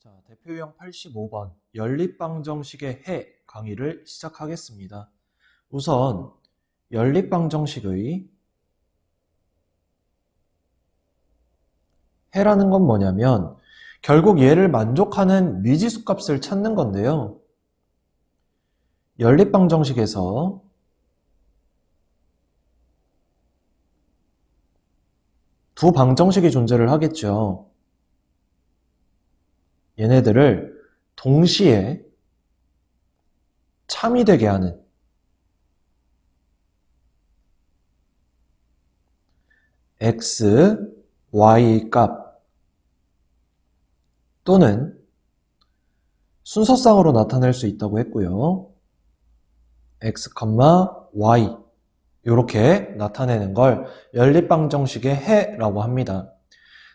자, 대표유형 85번 연립방정식의 해 강의를 시작하겠습니다. 우선 연립방정식의 해라는 건 뭐냐면 결국 얘를 만족하는 미지수 값을 찾는 건데요. 연립방정식에서 두 방정식이 존재를 하겠죠. 얘네들을 동시에 참이 되게 하는 x, y 값 또는 순서상으로 나타낼 수 있다고 했고요. x, y 이렇게 나타내는 걸 연립방정식의 해라고 합니다.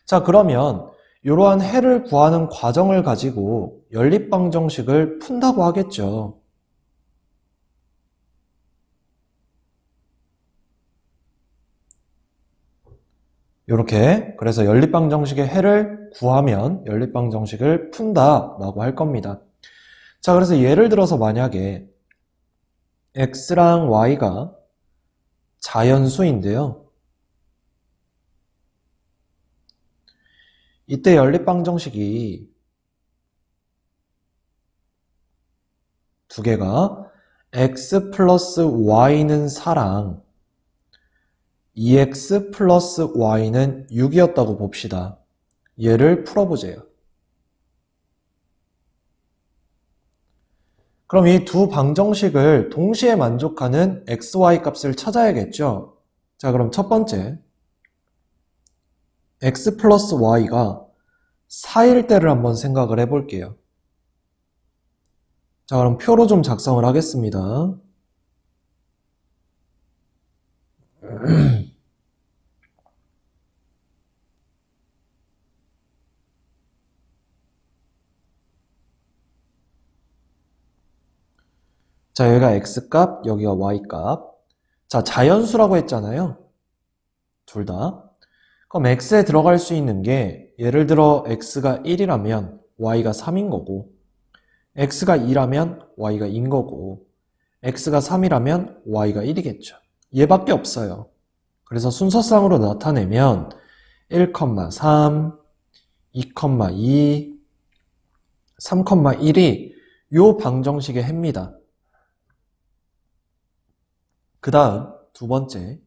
자, 그러면 이러한 해를 구하는 과정을 가지고 연립방정식을 푼다고 하겠죠. 이렇게 그래서 연립방정식의 해를 구하면 연립방정식을 푼다라고 할 겁니다. 자, 그래서 예를 들어서 만약에 x랑 y가 자연수인데요. 이때 연립방정식이 두 개가 x 플러스 y는 4랑 2x 플러스 y는 6이었다고 봅시다. 얘를 풀어보세요. 그럼 이 두 방정식을 동시에 만족하는 x, y 값을 찾아야겠죠? 자, 그럼 첫 번째 x 플러스 y가 4일 때를 한번 생각을 해볼게요. 자, 그럼 표로 좀 작성을 하겠습니다. 자, 여기가 x값, 여기가 y값. 자, 자연수라고 했잖아요. 둘 다. 그럼 x에 들어갈 수 있는 게 예를 들어 x가 1이라면 y가 3인 거고 x가 2라면 y가 2인 거고 x가 3이라면 y가 1이겠죠. 얘밖에 없어요. 그래서 순서상으로 나타내면 1,3, 2,2, 3,1이 요 방정식의 해입니다. 그 다음 두 번째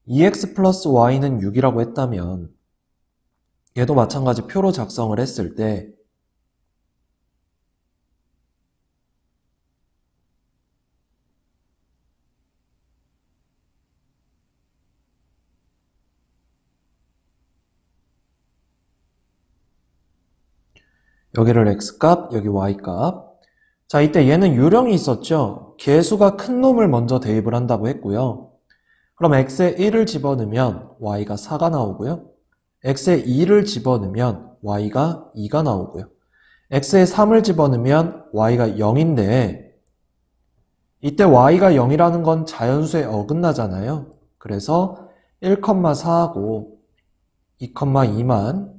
2x 플러스 y는 6이라고 했다면 얘도 마찬가지 표로 작성을 했을 때 여기를 x값, 여기 y값. 자, 이때 얘는 요령이 있었죠. 개수가 큰 놈을 먼저 대입을 한다고 했고요. 그럼 x에 1을 집어넣으면 y가 4가 나오고요. x에 2를 집어넣으면 y가 2가 나오고요. x에 3을 집어넣으면 y가 0인데 이때 y가 0이라는 건 자연수에 어긋나잖아요. 그래서 1,4하고 2,2만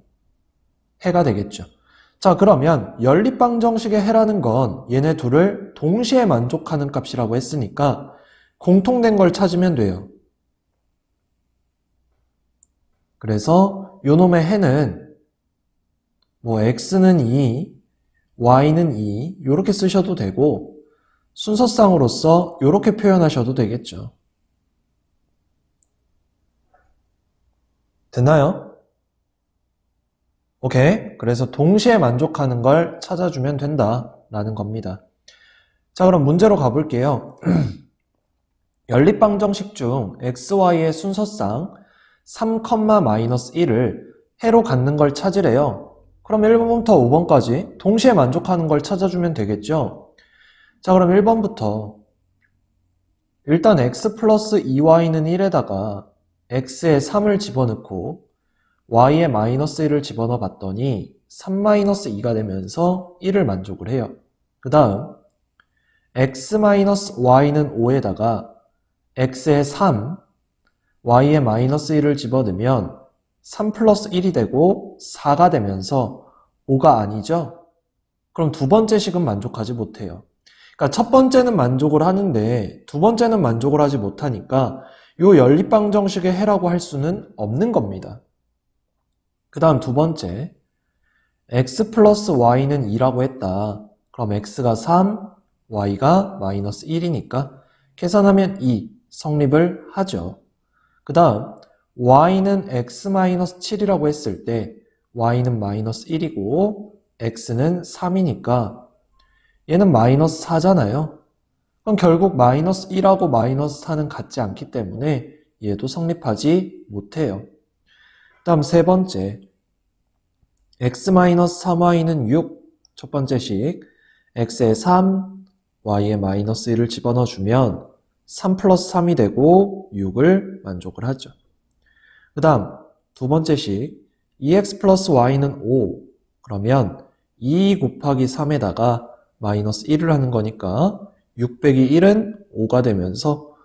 해가 되겠죠. 자, 그러면 연립방정식의 해라는 건 얘네 둘을 동시에 만족하는 값이라고 했으니까 공통된 걸 찾으면 돼요. 그래서 요놈의 해는 뭐 x는 2, y는 2 이렇게 쓰셔도 되고 순서상으로서 이렇게 표현하셔도 되겠죠. 됐나요? 오케이. 그래서 동시에 만족하는 걸 찾아주면 된다라는 겁니다. 자, 그럼 문제로 가볼게요. 연립방정식 중 xy의 순서상 3,-1을 해로 갖는 걸 찾으래요. 그럼 1번부터 5번까지 동시에 만족하는 걸 찾아주면 되겠죠. 자, 그럼 1번부터 일단 x 플러스 2y는 1에다가 x에 3을 집어넣고 y에 마이너스 1을 집어넣어 봤더니 3-2가 되면서 1을 만족을 해요. 그 다음 x-y는 5에다가 x에 3, y에 마이너스 1을 집어넣으면 3 플러스 1이 되고 4가 되면서 5가 아니죠? 그럼 두 번째 식은 만족하지 못해요. 그러니까 첫 번째는 만족을 하는데 두 번째는 만족을 하지 못하니까 요 연립방정식의 해라고 할 수는 없는 겁니다. 그 다음 두 번째, x 플러스 y는 2라고 했다. 그럼 x가 3, y가 마이너스 1이니까 계산하면 2 성립을 하죠. 그 다음 y는 x 마이너스 7이라고 했을 때 y는 마이너스 1이고 x는 3이니까 얘는 마이너스 4잖아요. 그럼 결국 마이너스 1하고 마이너스 4는 같지 않기 때문에 얘도 성립하지 못해요. 다음 세 번째, x-3y는 6, 첫 번째 식, x에 3, y에 마이너스 1을 집어넣어주면 3 플러스 3이 되고 6을 만족을 하죠. 그 다음 두 번째 식, 2x 플러스 y는 5, 그러면 2 곱하기 3에다가 마이너스 1을 하는 거니까 6 빼기 1은 5가 되면서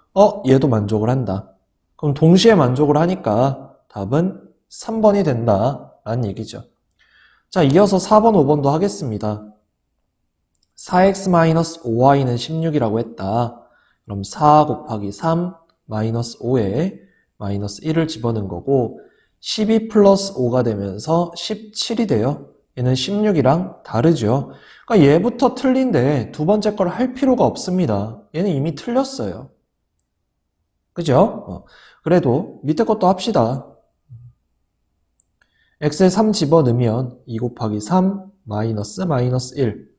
얘도 만족을 한다. 그럼 동시에 만족을 하니까 답은 3번이 된다 라는 얘기죠. 자, 이어서 4번, 5번도 하겠습니다. 4x-5y는 16이라고 했다. 그럼 4 곱하기 3 마이너스 5에 마이너스 1을 집어넣은 거고 12 플러스 5가 되면서 17이 돼요. 얘는 16이랑 다르죠. 그러니까 얘부터 틀린데 두 번째 걸 할 필요가 없습니다. 얘는 이미 틀렸어요. 그죠? 그래도 밑에 것도 합시다. x에 3 집어넣으면 2 곱하기 3 마이너스 1,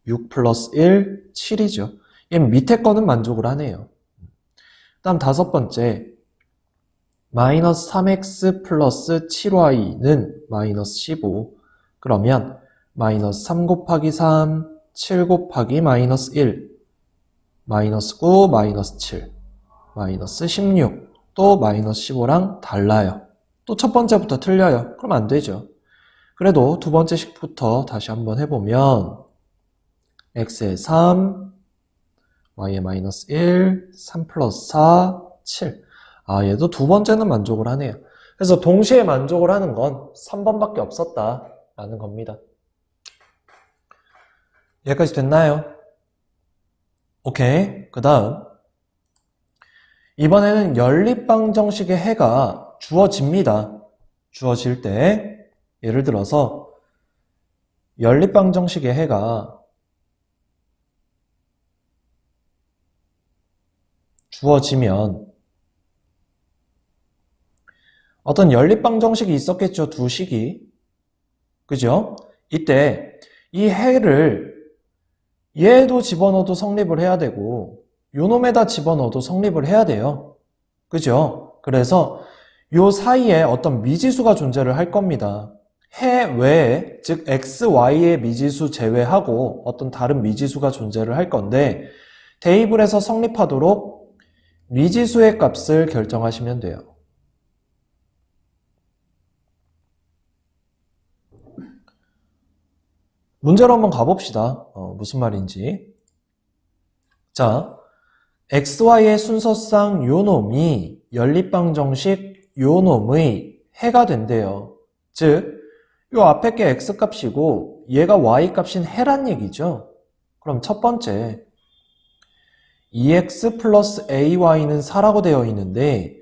6 플러스 1, 7이죠. 얘는 밑에 거는 만족을 하네요. 다음 다섯 번째, 마이너스 3x 플러스 7y는 마이너스 15. 그러면 마이너스 3 곱하기 3, 7 곱하기 마이너스 1, 마이너스 9, 마이너스 7, 마이너스 16, 또 마이너스 15랑 달라요. 또 첫 번째부터 틀려요. 그럼 안 되죠. 그래도 두 번째 식부터 다시 한번 해보면 x에 3, y에 마이너스 1, 3 플러스 4, 7. 얘도 두 번째는 만족을 하네요. 그래서 동시에 만족을 하는 건 3번밖에 없었다라는 겁니다. 여기까지 됐나요? 오케이. 그 다음 이번에는 연립방정식의 해가 주어집니다. 주어질 때 예를 들어서 연립방정식의 해가 주어지면 어떤 연립방정식이 있었겠죠. 두 식이. 그죠? 이때 이 해를 얘도 집어넣어도 성립을 해야 되고 요놈에다 집어넣어도 성립을 해야 돼요. 그죠? 그래서 요 사이에 어떤 미지수가 존재를 할 겁니다. 해 외에, 즉 x, y의 미지수 제외하고 어떤 다른 미지수가 존재를 할 건데 대입을 해서 성립하도록 미지수의 값을 결정하시면 돼요. 문제로 한번 가봅시다. 무슨 말인지. 자, xy의 순서상 요놈이 연립방정식 요놈의 해가 된대요. 즉, 요 앞에 게 x값이고 얘가 y값인 해란 얘기죠. 그럼 첫 번째, 2x 플러스 ay는 4라고 되어 있는데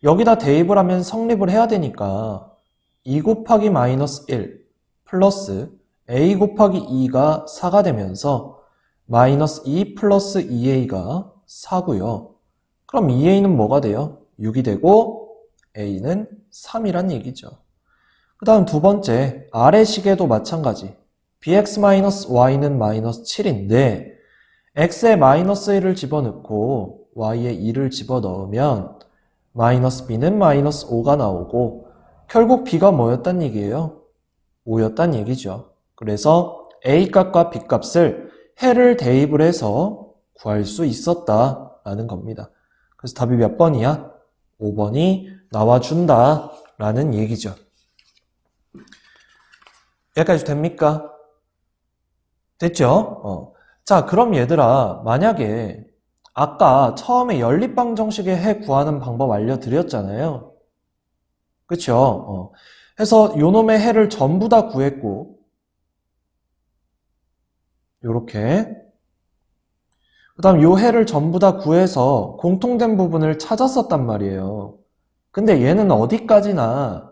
여기다 대입을 하면 성립을 해야 되니까 2 곱하기 마이너스 1 플러스 a 곱하기 2가 4가 되면서 마이너스 2 플러스 2a가 4고요. 그럼 2a는 뭐가 돼요? 6이 되고 a는 3이란 얘기죠. 그 다음 두 번째, 아래 식에도 마찬가지. bx-y는 마이너스 7인데 x에 마이너스 1을 집어넣고 y에 2를 집어넣으면 마이너스 b는 마이너스 5가 나오고 결국 b가 뭐였단 얘기예요? 5였단 얘기죠. 그래서 a값과 b값을 해를 대입을 해서 구할 수 있었다라는 겁니다. 그래서 답이 몇 번이야? 5번이 나와준다라는 얘기죠. 여기까지 됩니까? 됐죠? 자, 그럼 얘들아, 만약에 아까 처음에 연립방정식의 해 구하는 방법 알려드렸잖아요. 그쵸? 해서 요놈의 해를 전부 다 구했고 요렇게. 그 다음 요 해를 전부 다 구해서 공통된 부분을 찾았었단 말이에요. 근데 얘는 어디까지나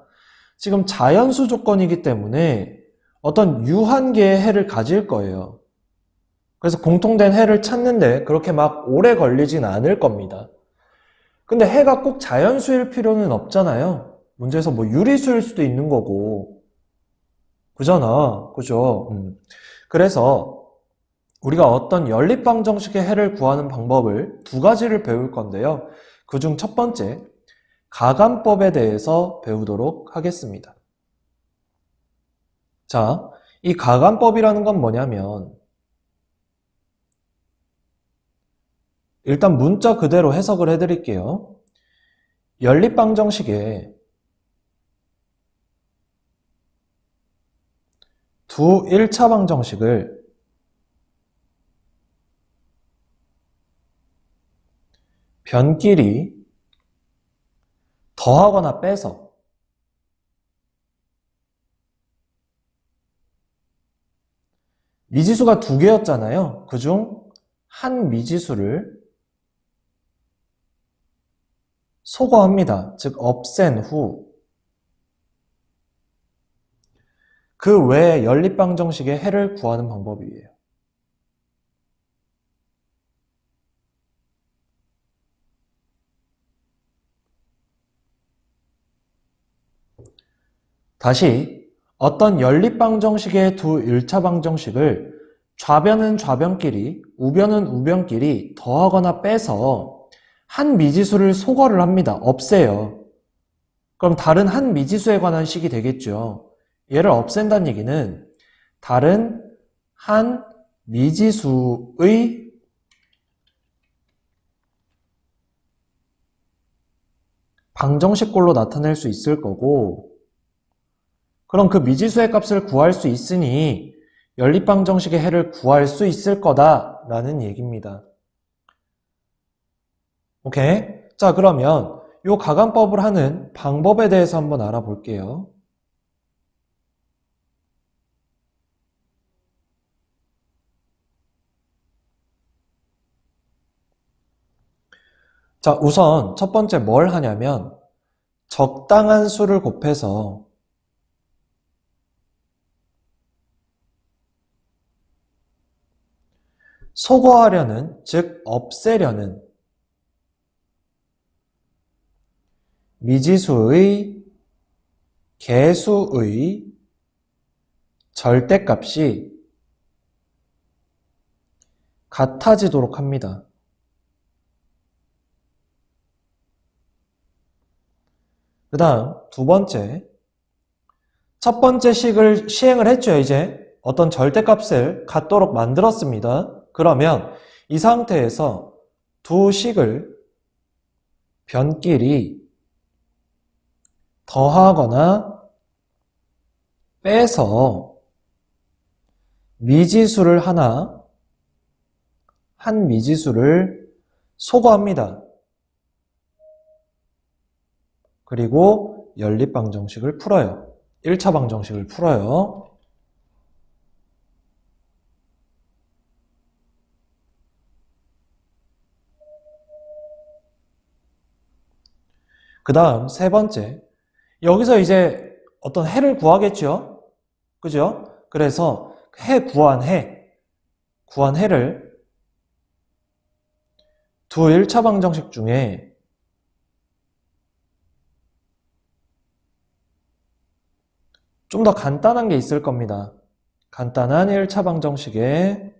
지금 자연수 조건이기 때문에 어떤 유한계의 해를 가질 거예요. 그래서 공통된 해를 찾는데 그렇게 막 오래 걸리진 않을 겁니다. 근데 해가 꼭 자연수일 필요는 없잖아요. 문제에서 뭐 유리수일 수도 있는 거고. 그잖아. 그죠? 그래서 우리가 어떤 연립방정식의 해를 구하는 방법을 두 가지를 배울 건데요. 그중 첫 번째, 가감법에 대해서 배우도록 하겠습니다. 자, 이 가감법이라는 건 뭐냐면 일단 문자 그대로 해석을 해드릴게요. 연립방정식에 두 1차 방정식을 변끼리 더하거나 빼서 미지수가 두 개였잖아요. 그중 한 미지수를 소거합니다. 즉 없앤 후 그 외에 연립방정식의 해를 구하는 방법이에요. 다시 어떤 연립방정식의 두 1차 방정식을 좌변은 좌변끼리, 우변은 우변끼리 더하거나 빼서 한 미지수를 소거를 합니다. 없애요. 그럼 다른 한 미지수에 관한 식이 되겠죠. 얘를 없앤다는 얘기는 다른 한 미지수의 방정식꼴로 나타낼 수 있을 거고, 그럼 그 미지수의 값을 구할 수 있으니 연립방정식의 해를 구할 수 있을 거다라는 얘기입니다. 오케이? 자, 그러면 이 가감법을 하는 방법에 대해서 한번 알아볼게요. 자, 우선 첫 번째 뭘 하냐면 적당한 수를 곱해서 소거하려는, 즉 없애려는 미지수의 개수의 절대값이 같아지도록 합니다. 그 다음 두 번째, 첫 번째 식을 시행을 했죠. 이제 어떤 절대값을 갖도록 만들었습니다. 그러면 이 상태에서 두 식을 변끼리 더하거나 빼서 미지수를 한 미지수를 소거합니다. 그리고 연립방정식을 풀어요. 1차 방정식을 풀어요. 그 다음 세 번째, 여기서 이제 어떤 해를 구하겠죠? 그죠? 그래서 구한 해를 두 1차 방정식 중에 좀 더 간단한 게 있을 겁니다. 간단한 1차 방정식에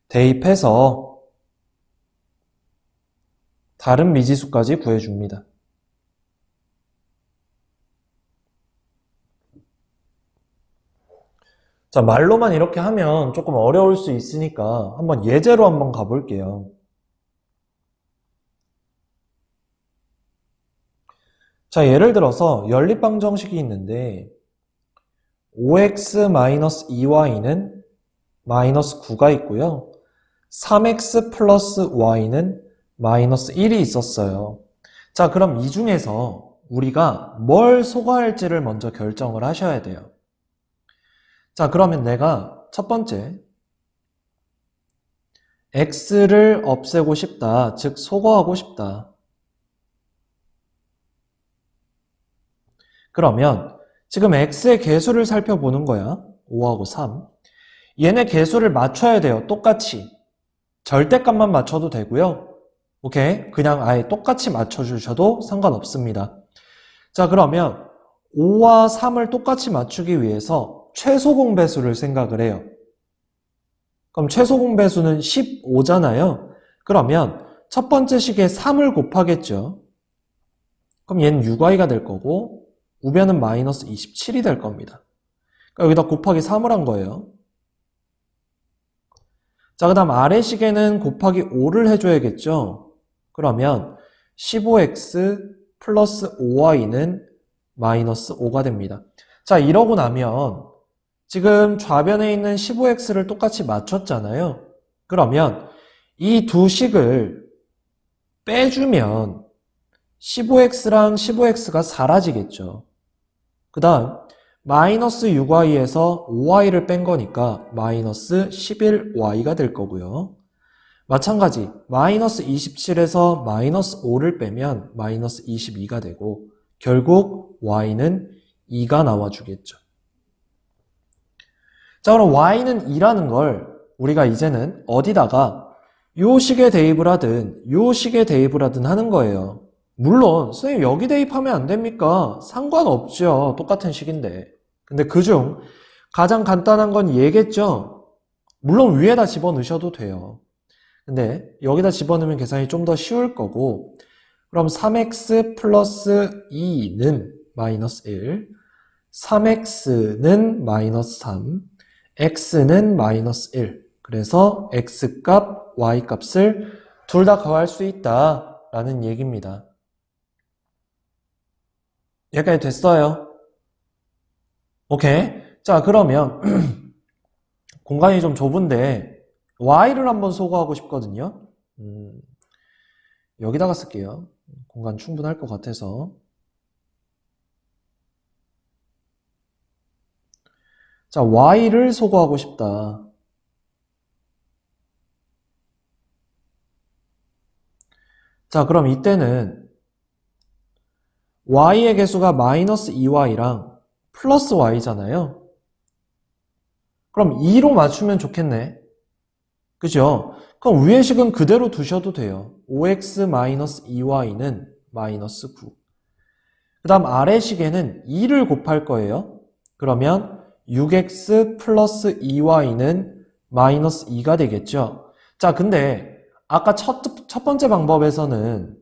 대입해서 다른 미지수까지 구해줍니다. 자, 말로만 이렇게 하면 조금 어려울 수 있으니까 한번 예제로 한번 가볼게요. 자, 예를 들어서 연립방정식이 있는데 5x-2y는 마이너스 9가 있고요. 3x 플러스 y는 마이너스 1이 있었어요. 자, 그럼 이 중에서 우리가 뭘 소거할지를 먼저 결정을 하셔야 돼요. 자, 그러면 내가 첫 번째 x를 없애고 싶다. 즉 소거하고 싶다. 그러면 지금 x의 개수를 살펴보는 거야. 5하고 3. 얘네 개수를 맞춰야 돼요. 똑같이. 절대값만 맞춰도 되고요. 오케이? 그냥 아예 똑같이 맞춰주셔도 상관없습니다. 자, 그러면 5와 3을 똑같이 맞추기 위해서 최소 공배수를 생각을 해요. 그럼 최소 공배수는 15잖아요. 그러면 첫 번째 식에 3을 곱하겠죠. 그럼 얘는 6i가 될 거고 우변은 마이너스 27이 될 겁니다. 그러니까 여기다 곱하기 3을 한 거예요. 자, 그 다음 아래식에는 곱하기 5를 해줘야겠죠. 그러면 15x 플러스 5y는 마이너스 5가 됩니다. 자, 이러고 나면 지금 좌변에 있는 15x를 똑같이 맞췄잖아요. 그러면 이 두 식을 빼주면 15x랑 15x가 사라지겠죠. 그 다음 마이너스 6y에서 5y를 뺀 거니까 마이너스 11y가 될 거고요. 마찬가지 마이너스 27에서 마이너스 5를 빼면 마이너스 22가 되고 결국 y는 2가 나와주겠죠. 자, 그럼 y는 2라는 걸 우리가 이제는 어디다가 요 식에 대입을 하든 요 식에 대입을 하든 하는 거예요. 물론 선생님 여기 대입하면 안 됩니까? 상관없죠. 똑같은 식인데. 근데 그중 가장 간단한 건 얘겠죠. 물론 위에다 집어넣으셔도 돼요. 근데 여기다 집어넣으면 계산이 좀 더 쉬울 거고 그럼 3x 플러스 2는 마이너스 1 3x는 마이너스 3 x는 마이너스 1 그래서 x값, y값을 둘 다 더할 수 있다라는 얘기입니다. 여기까지 됐어요? 오케이. 자, 그러면 공간이 좀 좁은데 y를 한번 소거하고 싶거든요. 여기다가 쓸게요. 공간 충분할 것 같아서. 자, y를 소거하고 싶다. 자, 그럼 이때는 y의 개수가 마이너스 2y랑 플러스 y잖아요. 그럼 2로 맞추면 좋겠네. 그죠? 그럼 위의 식은 그대로 두셔도 돼요. 5x-2y는 마이너스 9. 그 다음 아래 식에는 2를 곱할 거예요. 그러면 6x 플러스 2y는 마이너스 2가 되겠죠. 자, 근데 아까 첫 번째 방법에서는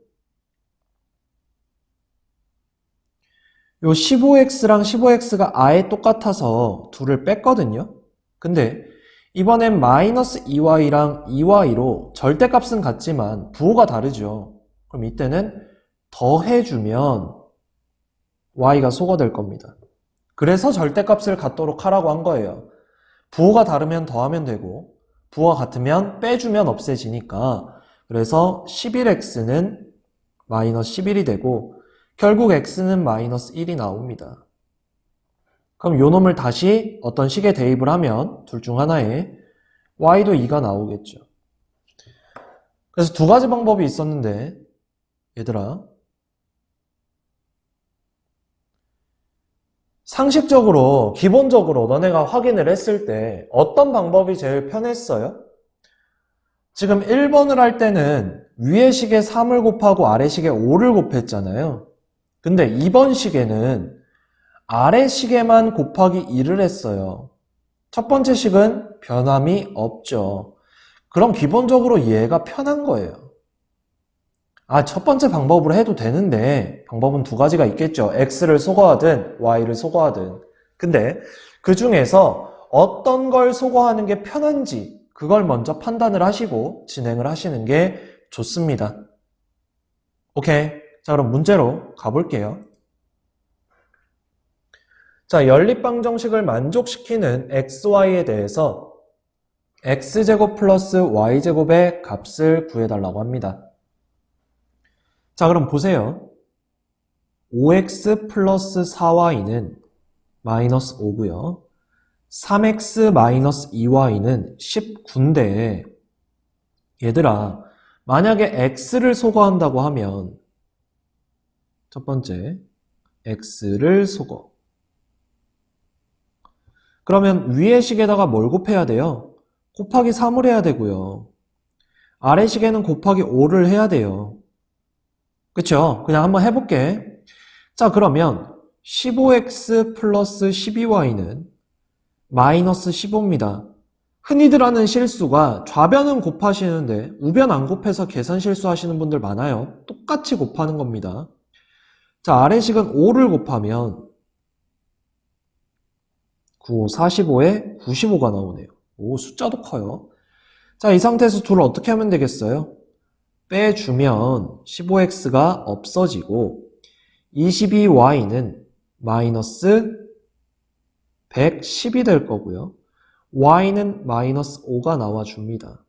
요 15x랑 15x가 아예 똑같아서 둘을 뺐거든요. 근데 이번엔 마이너스 2y랑 2y로 절대값은 같지만 부호가 다르죠. 그럼 이때는 더해주면 y가 소거될 겁니다. 그래서 절대값을 같도록 하라고 한 거예요. 부호가 다르면 더하면 되고 부호가 같으면 빼주면 없애지니까 그래서 11x는 마이너스 11이 되고 결국 x는 마이너스 1이 나옵니다. 그럼 요 놈을 다시 어떤 식에 대입을 하면 둘 중 하나에 y도 2가 나오겠죠. 그래서 두 가지 방법이 있었는데 얘들아 상식적으로 기본적으로 너네가 확인을 했을 때 어떤 방법이 제일 편했어요? 지금 1번을 할 때는 위의 식에 3을 곱하고 아래 식에 5를 곱했잖아요. 근데 2번 식에는 아래 식에만 곱하기 2를 했어요. 첫 번째 식은 변함이 없죠. 그럼 기본적으로 얘가 편한 거예요. 첫 번째 방법으로 해도 되는데 방법은 두 가지가 있겠죠. x를 소거하든 y를 소거하든. 근데 그 중에서 어떤 걸 소거하는 게 편한지 그걸 먼저 판단을 하시고 진행을 하시는 게 좋습니다. 오케이. 자, 그럼 문제로 가볼게요. 자, 연립방정식을 만족시키는 xy에 대해서 x제곱 플러스 y제곱의 값을 구해달라고 합니다. 자, 그럼 보세요. 5x 플러스 4y는 마이너스 5고요. 3x-2y는 19인데 얘들아, 만약에 x를 소거한다고 하면 첫 번째, x를 소거. 그러면 위의 식에다가 뭘 곱해야 돼요? 곱하기 3을 해야 되고요. 아래 식에는 곱하기 5를 해야 돼요. 그쵸? 그냥 한번 해볼게. 자, 그러면 15x 플러스 12y는 마이너스 15입니다. 흔히들 하는 실수가 좌변은 곱하시는데 우변 안 곱해서 계산 실수하시는 분들 많아요. 똑같이 곱하는 겁니다. 자, 아래식은 5를 곱하면 9, 45에 95가 나오네요. 오, 숫자도 커요. 자, 이 상태에서 둘을 어떻게 하면 되겠어요? 빼주면 15x가 없어지고 22y는 마이너스 110이 될 거고요. y는 마이너스 5가 나와줍니다.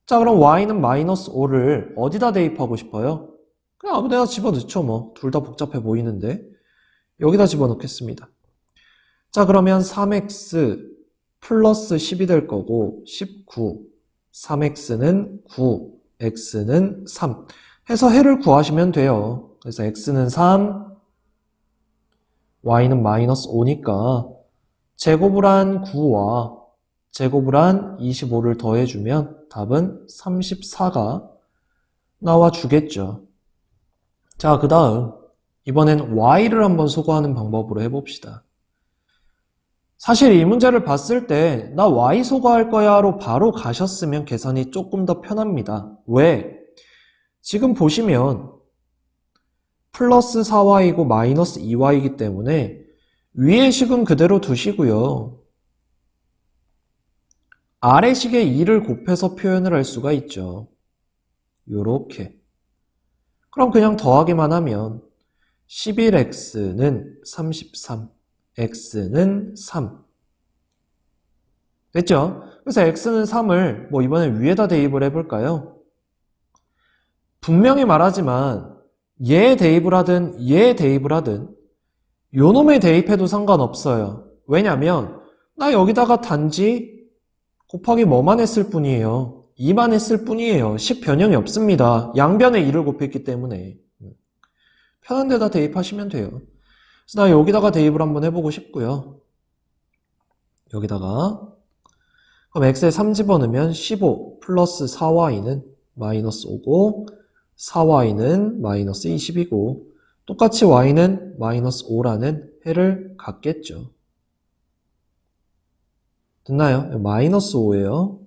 자, 그럼 y는 마이너스 5를 어디다 대입하고 싶어요? 그냥 아무 데나 집어넣죠 뭐. 둘 다 복잡해 보이는데 여기다 집어넣겠습니다. 자, 그러면 3x 플러스 10이 될 거고 19, 3x는 9, x는 3 해서 해를 구하시면 돼요. 그래서 x는 3, y는 마이너스 5니까 제곱을 한 9와 제곱을 한 25를 더해주면 답은 34가 나와주겠죠. 자, 그 다음 이번엔 y를 한번 소거하는 방법으로 해봅시다. 사실 이 문제를 봤을 때 나 y 소거할 거야로 바로 가셨으면 계산이 조금 더 편합니다. 왜? 지금 보시면 플러스 4y이고 마이너스 2y이기 때문에 위의 식은 그대로 두시고요. 아래 식에 2를 곱해서 표현을 할 수가 있죠. 요렇게. 그럼 그냥 더하기만 하면 11x는 33, x는 3. 됐죠? 그래서 x는 3을 뭐 이번에 위에다 대입을 해볼까요? 분명히 말하지만 얘 대입을 하든 얘 대입을 하든 요놈에 대입해도 상관없어요. 왜냐면 나 여기다가 단지 곱하기 뭐만 했을 뿐이에요. 2만 했을 뿐이에요. 식 변형이 없습니다. 양변에 2를 곱했기 때문에. 편한 데다 대입하시면 돼요. 그래서 나 여기다가 대입을 한번 해보고 싶고요. 여기다가 그럼 x에 3 집어넣으면 15 플러스 4y는 마이너스 5고 4y는 마이너스 20이고 똑같이 y는 마이너스 5라는 해를 갖겠죠. 됐나요? 마이너스 5예요.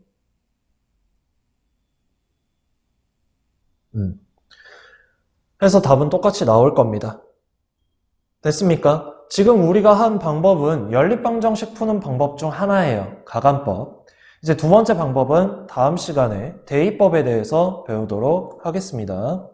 그래서 답은 똑같이 나올 겁니다. 됐습니까? 지금 우리가 한 방법은 연립방정식 푸는 방법 중 하나예요. 가간법. 이제 두 번째 방법은 다음 시간에 대입법에 대해서 배우도록 하겠습니다.